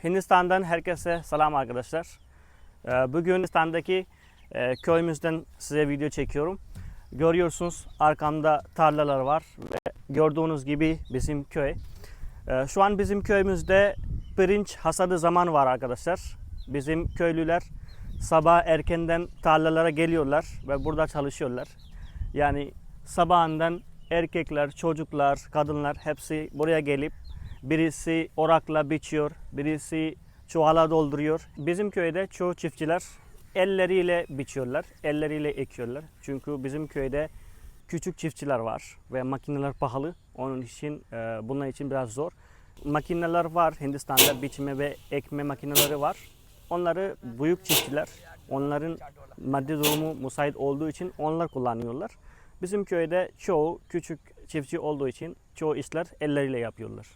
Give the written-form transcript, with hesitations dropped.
Hindistan'dan herkese selam arkadaşlar. Bugün Hindistan'daki köyümüzden size video çekiyorum. Görüyorsunuz arkamda tarlalar var ve gördüğünüz gibi bizim köy. Şu an bizim köyümüzde pirinç hasadı zamanı var arkadaşlar. Bizim köylüler sabah erkenden tarlalara geliyorlar ve burada çalışıyorlar. Yani sabahından erkekler, çocuklar, kadınlar hepsi buraya gelip birisi orakla biçiyor, birisi çuvala dolduruyor. Bizim köyde çoğu çiftçiler elleriyle biçiyorlar, elleriyle ekiyorlar. Çünkü bizim köyde küçük çiftçiler var ve makineler pahalı. Onun için bunun için biraz zor. Makineler var Hindistan'da, biçme ve ekme makineleri var. Onları büyük çiftçiler, onların maddi durumu müsait olduğu için onlar kullanıyorlar. Bizim köyde çoğu küçük çiftçi olduğu için çoğu işler elleriyle yapıyorlar.